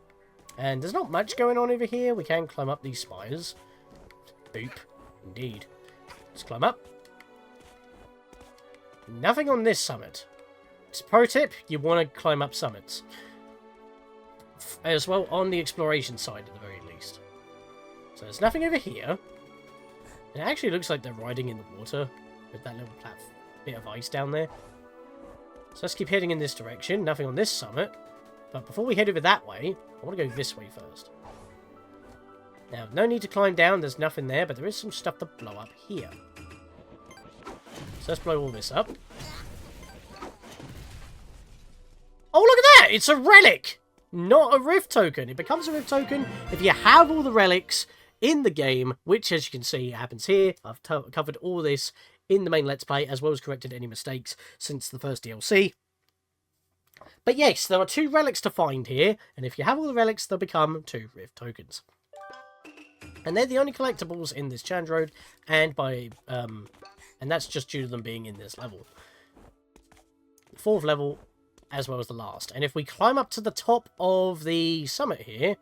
And there's not much going on over here. We can climb up these spires. Boop. Indeed. Let's climb up. Nothing on this summit. It's a pro tip, you want to climb up summits. As well on the exploration side at the very least. So there's nothing over here. It actually looks like they're riding in the water with that little bit of ice down there. So let's keep heading in this direction. Nothing on this summit. But before we head over that way, I want to go this way first. Now, no need to climb down, there's nothing there, but there is some stuff to blow up here. So let's blow all this up. Oh, look at that! It's a relic! Not a rift token. It becomes a rift token if you have all the relics in the game, which, as you can see, happens here. I've covered all this in the main Let's Play, as well as corrected any mistakes since the first DLC. But yes, there are 2 relics to find here, and if you have all the relics, they'll become 2 rift tokens. And they're the only collectibles in this challenge road, and that's just due to them being in this level. The 4th level, as well as the last. And if we climb up to the top of the summit here,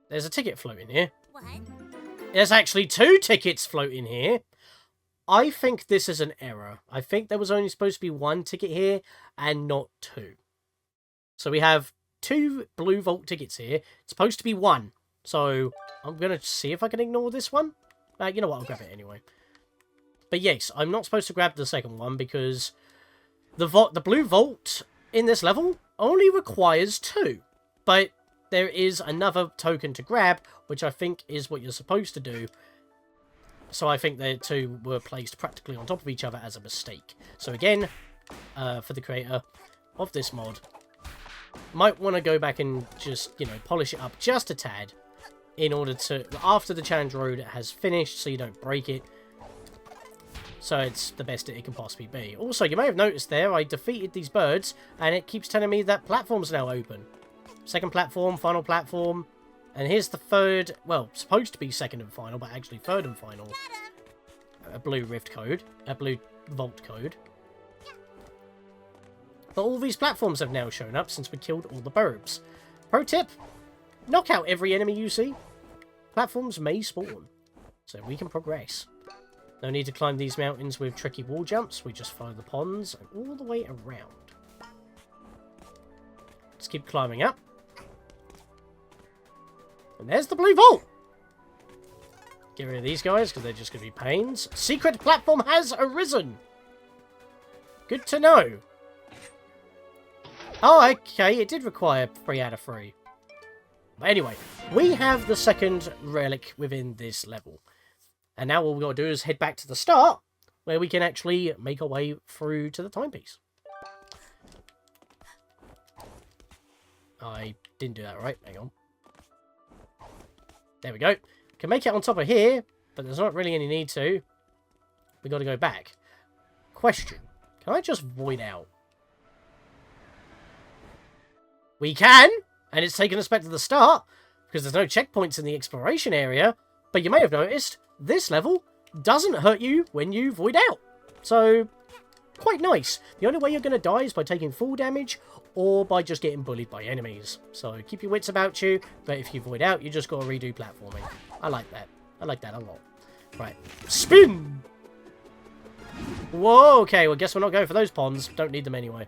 there's a ticket floating here. What? There's actually 2 tickets floating here. I think this is an error. I think there was only supposed to be 1 ticket here, and not 2. So we have 2 blue vault tickets here. It's supposed to be 1. So I'm going to see if I can ignore this one. You know what, I'll grab it anyway. But yes, I'm not supposed to grab the second one, because the blue vault in this level only requires 2. But there is another token to grab, which I think is what you're supposed to do. So I think the 2 were placed practically on top of each other as a mistake. So again, for the creator of this mod, might want to go back and just, you know, polish it up just a tad in order to, after the challenge road has finished, so you don't break it. So it's the best that it can possibly be. Also, you may have noticed there, I defeated these birds, and it keeps telling me that platform's now open. Second platform, final platform. And here's the 3rd, well, supposed to be 2nd and final, but actually 3rd and final. A blue rift code, a blue vault code. But all these platforms have now shown up since we killed all the burbs. Pro tip, knock out every enemy you see. Platforms may spawn, so we can progress. No need to climb these mountains with tricky wall jumps, we just follow the ponds and all the way around. Just keep climbing up. And there's the blue vault. Get rid of these guys, because they're just going to be pains. Secret platform has arisen. Good to know. Oh, okay. It did require 3 out of 3. But anyway, we have the second relic within this level. And now all we've got to do is head back to the start, where we can actually make our way through to the timepiece. I didn't do that right. Hang on. There we go. Can make it on top of here, but there's not really any need to. We got to go back. Question. Can I just void out? We can! And it's taken us back to the start, because there's no checkpoints in the exploration area. But you may have noticed, this level doesn't hurt you when you void out. So, quite nice. The only way you're going to die is by taking full damage, or by just getting bullied by enemies. So, keep your wits about you, but if you void out, you just got to redo platforming. I like that. I like that a lot. Right. Spin! Whoa, okay, well, guess we're not going for those ponds. Don't need them anyway.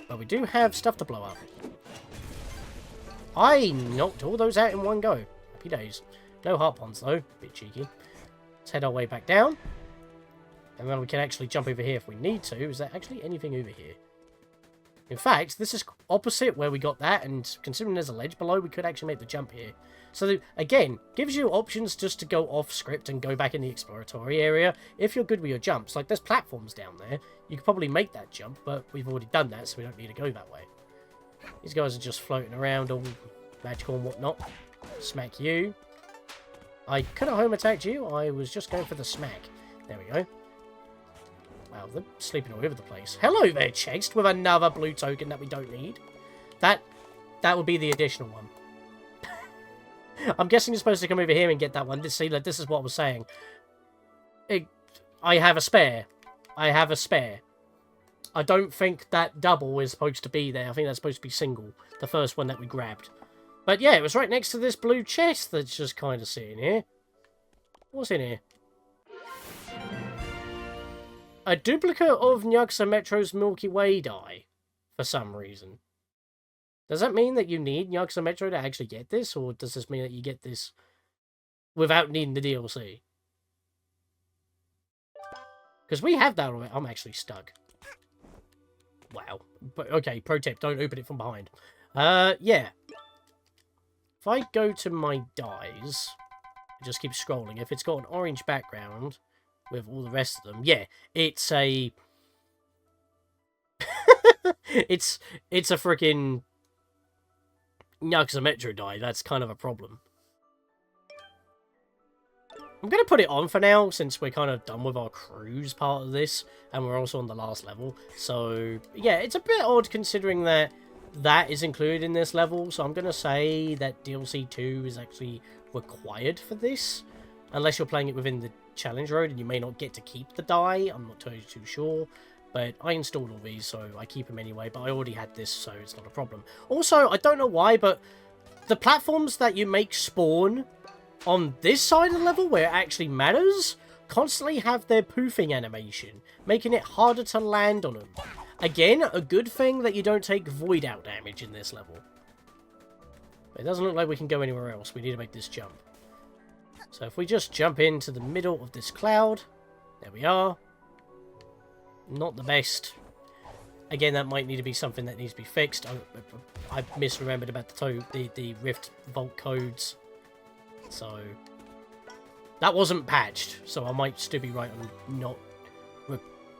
But we do have stuff to blow up. I knocked all those out in one go. Happy days. No heart ponds, though. Bit cheeky. Let's head our way back down. And then we can actually jump over here if we need to. Is there actually anything over here? In fact, this is opposite where we got that, and considering there's a ledge below, we could actually make the jump here. So, again, gives you options just to go off script and go back in the exploratory area if you're good with your jumps. Like, there's platforms down there. You could probably make that jump, but we've already done that, so we don't need to go that way. These guys are just floating around, all magical and whatnot. Smack you. I could have home attacked you. I was just going for the smack. There we go. Wow, they're sleeping all over the place. Hello there, Chased, with another blue token that we don't need. That would be the additional one. I'm guessing you're supposed to come over here and get that one. See, like, this is what I was saying. I have a spare. I have a spare. I don't think that double is supposed to be there. I think that's supposed to be single. The first one that we grabbed. But yeah, it was right next to this blue chest that's just kind of sitting here. What's in here? A duplicate of Nyuxa Metro's Milky Way die, for some reason. Does that mean that you need Nyuxa Metro to actually get this, or does this mean that you get this without needing the DLC? Because we have that already. I'm actually stuck. Wow. But okay, pro tip, don't open it from behind. Yeah. If I go to my dies, just keep scrolling. If it's got an orange background with all the rest of them, yeah, it's a... it's a freaking Nyuxa Metro die. That's kind of a problem. I'm going to put it on for now, since we're kind of done with our cruise part of this, and we're also on the last level. So, yeah, it's a bit odd considering that that is included in this level, so I'm going to say that DLC 2 is actually required for this, unless you're playing it within the challenge road, and you may not get to keep the die. I'm not totally too sure, but I installed all these, so I keep them anyway, but I already had this, so it's not a problem. Also, I don't know why, but the platforms that you make spawn on this side of the level, where it actually matters, constantly have their poofing animation, making it harder to land on them. Again, a good thing that you don't take void out damage in this level. It doesn't look like we can go anywhere else. We need to make this jump. So if we just jump into the middle of this cloud, there we are. Not the best. Again, that might need to be something that needs to be fixed. I misremembered about the Rift Vault codes. So, that wasn't patched, so I might still be right on not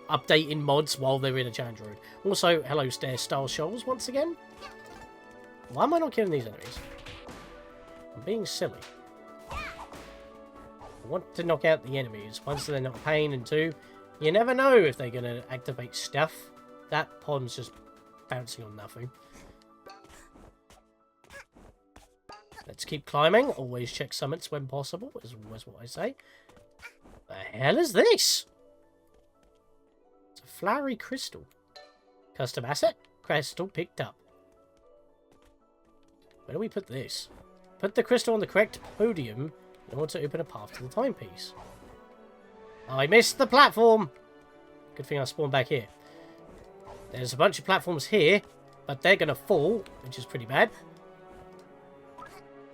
updating mods while they're in a challenge road. Also, hello style shoals once again. Why am I not killing these enemies? I'm being silly. I want to knock out the enemies. One, so they're not a pain, and two, you never know if they're going to activate stuff. That pond's just bouncing on nothing. Let's keep climbing. Always check summits when possible, is always what I say. The hell is this? It's a flowery crystal. Custom asset. Crystal picked up. Where do we put this? Put the crystal on the correct podium in order to open a path to the timepiece. I missed the platform. Good thing I spawned back here. There's a bunch of platforms here, but they're going to fall, which is pretty bad.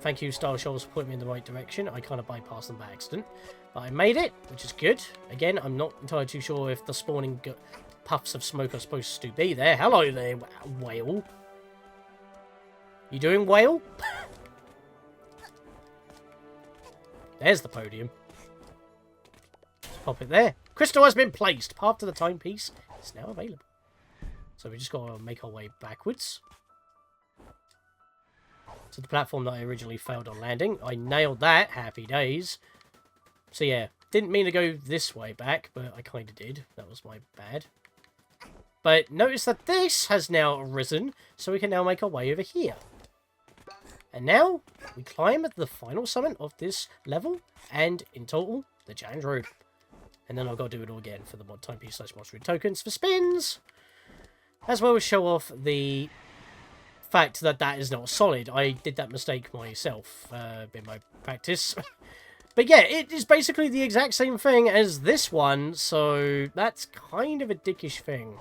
Thank you, Star Shoals, for pointing me in the right direction. I kind of bypassed them by accident. But I made it, which is good. Again, I'm not entirely too sure if the spawning puffs of smoke are supposed to be there. Hello there, whale. You doing, whale? There's the podium. Let's pop it there. Crystal has been placed. Path to the timepiece is now available. So we just got to make our way backwards to the platform that I originally failed on landing. I nailed that. Happy days. So yeah, didn't mean to go this way back, but I kind of did. That was my bad. But notice that this has now arisen, so we can now make our way over here. And now, we climb at the final summit of this level, and in total, the challenge road. And then I've got to do it all again for the mod timepiece / mod tokens for spins, as well as show off the fact that that is not solid. I did that mistake myself in my practice. But yeah, it is basically the exact same thing as this one, so that's kind of a dickish thing.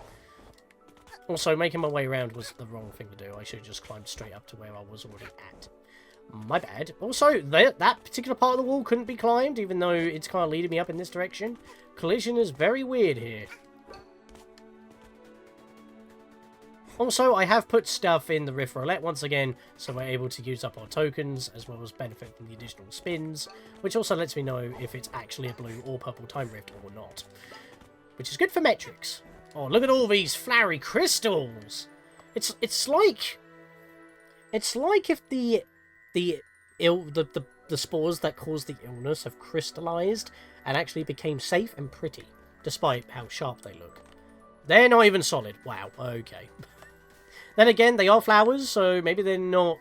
Also, making my way around was the wrong thing to do. I should have just climbed straight up to where I was already at. My bad. Also, that particular part of the wall couldn't be climbed, even though it's kind of leading me up in this direction. Collision is very weird here. Also, I have put stuff in the Rift Roulette once again, so we're able to use up our tokens, as well as benefit from the additional spins, which also lets me know if it's actually a blue or purple time rift or not. Which is good for metrics. Oh, look at all these flowery crystals! It's like if the spores that cause the illness have crystallized and actually became safe and pretty, despite how sharp they look. They're not even solid. Wow, okay. Then again, they are flowers, so maybe they're not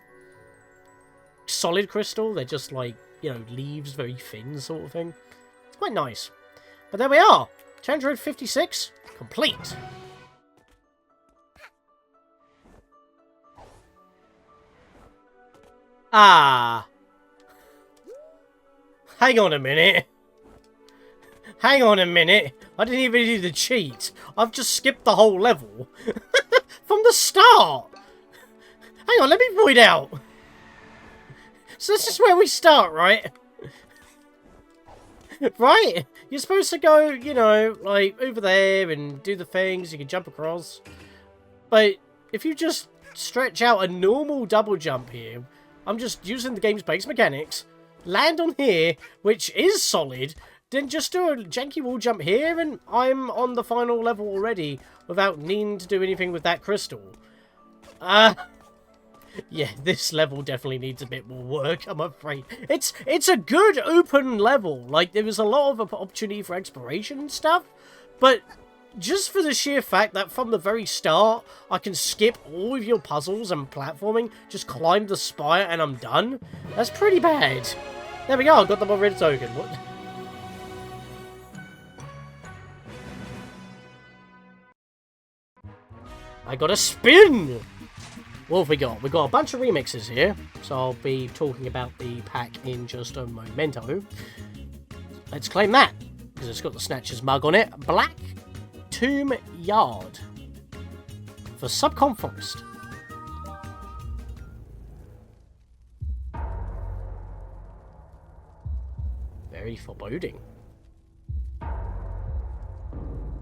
solid crystal. They're just like, you know, leaves, very thin sort of thing. It's quite nice. But there we are. Challenge Road 56, complete. Ah. Hang on a minute. Hang on a minute. I didn't even do the cheat. I've just skipped the whole level. From the start. Hang on, let me point out. So this is where we start, right? Right? You're supposed to go, you know, like, over there and do the things. You can jump across. But if you just stretch out a normal double jump here, I'm just using the game's base mechanics, land on here, which is solid, then just do a janky wall jump here, and I'm on the final level already without needing to do anything with that crystal. Yeah, this level definitely needs a bit more work, I'm afraid. It's a good open level. Like, there was a lot of opportunity for exploration and stuff, but just for the sheer fact that from the very start, I can skip all of your puzzles and platforming, just climb the spire and I'm done, that's pretty bad. There we go, I got the red token. What? I got a spin! What have we got? We've got a bunch of remixes here, so I'll be talking about the pack in just a momento. Let's claim that, because it's got the Snatcher's mug on it. Black Tomb Yard for Subcon Forest. Very foreboding.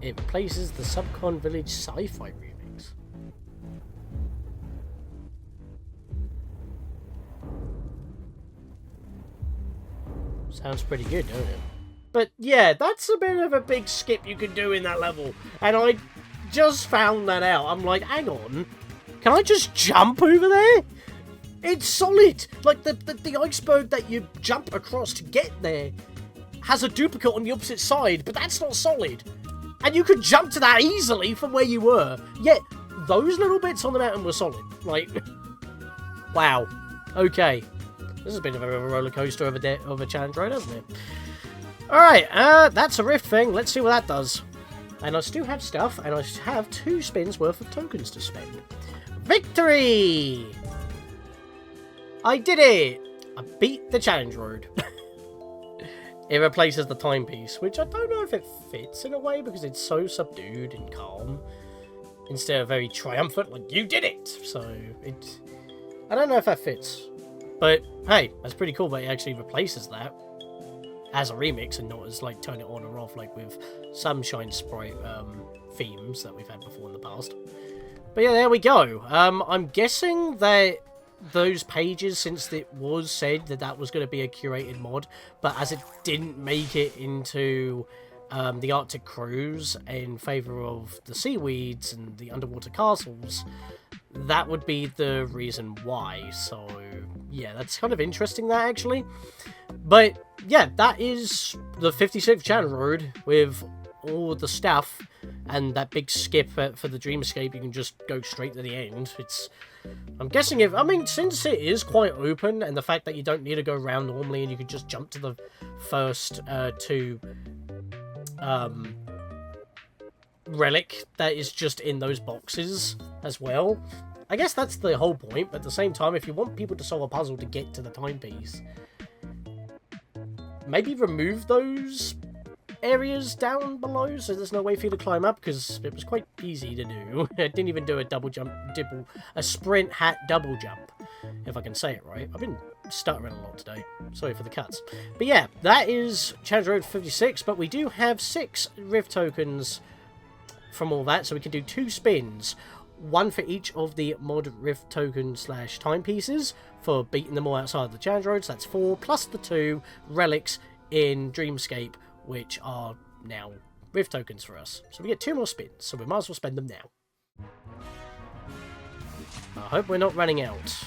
It replaces the Subcon Village Sci-Fi remix. Sounds pretty good, don't it? But yeah, that's a bit of a big skip you can do in that level. And I just found that out. I'm like, hang on. Can I just jump over there? It's solid. Like, the iceberg that you jump across to get there has a duplicate on the opposite side, but that's not solid. And you could jump to that easily from where you were. Yet, those little bits on the mountain were solid. Like, wow. Okay. This is a bit of a roller coaster of a challenge road, isn't it? Alright, that's a rift thing. Let's see what that does. And I still have stuff, and I have 2 spins worth of tokens to spend. Victory! I did it! I beat the challenge road. It replaces the timepiece, which I don't know if it fits in a way, because it's so subdued and calm. Instead of very triumphant, like, you did it! So, I don't know if that fits. But hey, that's pretty cool that it actually replaces that as a remix and not as like turn it on or off like with Sunshine Sprite themes that we've had before in the past. But yeah, there we go. I'm guessing that those pages, since it was said that that was going to be a curated mod, but as it didn't make it into the Arctic Cruise in favour of the seaweeds and the underwater castles, that would be the reason why. So yeah, that's kind of interesting, that actually. But yeah, that is the 56th channel road with all the stuff, and that big skip for the Dreamscape. You can just go straight to the end. I'm guessing since it is quite open, and the fact that you don't need to go around normally and you can just jump to the first two relic that is just in those boxes as well. I guess that's the whole point, but at the same time, if you want people to solve a puzzle to get to the timepiece, maybe remove those areas down below so there's no way for you to climb up, because it was quite easy to do. I didn't even do a double jump, a sprint hat double jump, if I can say it right. I've been stuttering a lot today. Sorry for the cuts. But yeah, that is Challenge Road 56, but we do have 6 Rift tokens from all that, so we can do 2 spins. 1 for each of the mod Rift token / timepieces for beating them all outside the challenge roads. That's 4, plus the 2 relics in Dreamscape, which are now Rift tokens for us. So we get 2 more spins, so we might as well spend them now. I hope we're not running out.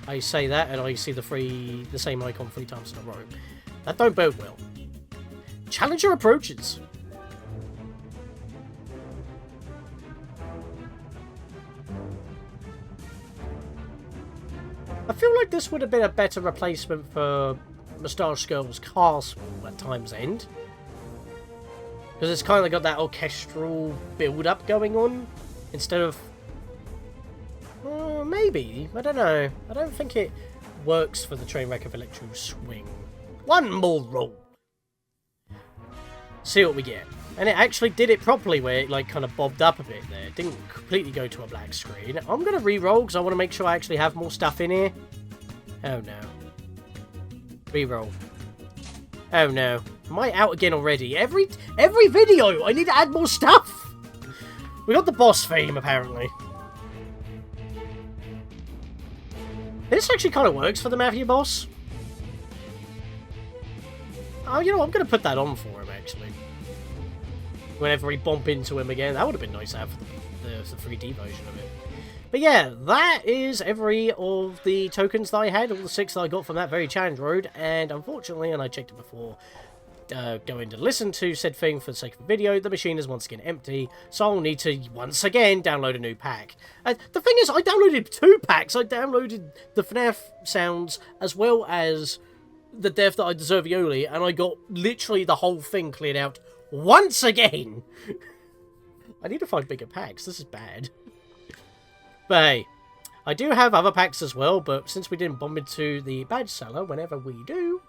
I say that and I see the same icon 3 times in a row. That don't bode well. Challenger approaches. I feel like this would have been a better replacement for Moustache Girl's Castle at Time's End, because it's kind of got that orchestral build-up going on, instead of... maybe. I don't know. I don't think it works for the Trainwreck of Electro Swing. 1 more roll. See what we get. And it actually did it properly, where it like kind of bobbed up a bit there. It didn't completely go to a black screen. I'm going to re-roll because I want to make sure I actually have more stuff in here. Oh no. Re-roll. Oh no. Am I out again already? Every video I need to add more stuff. We got the boss theme apparently. This actually kind of works for the Matthew boss. Oh, you know, I'm going to put that on for him actually. Whenever we bump into him again. That would have been nice to have the 3D version of it. But yeah, that is every of the tokens that I had, all the 6 that I got from that very challenge road, and unfortunately, and I checked it before going to listen to said thing for the sake of the video, the machine is once again empty, so I'll need to once again download a new pack. The thing is, I downloaded 2 packs. I downloaded the FNAF sounds as well as the Death That I Deserve Yoli, and I got literally the whole thing cleared out once again. I need to find bigger packs. This is bad. But hey, I do have other packs as well, but since we didn't bump into the badge seller, whenever we do,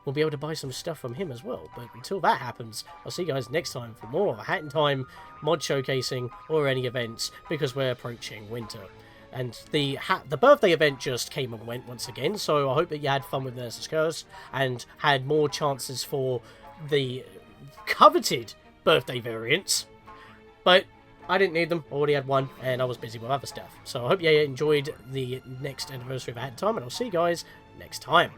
we'll be able to buy some stuff from him as well. But until that happens, I'll see you guys next time for more of a Hat in Time mod showcasing or any events, because we're approaching winter. And the birthday event just came and went once again, so I hope that you had fun with Nurse's Curse and had more chances for the coveted birthday variants. But I didn't need them, I already had one, and I was busy with other stuff. So I hope you enjoyed the next anniversary of Hat in Time, and I'll see you guys next time.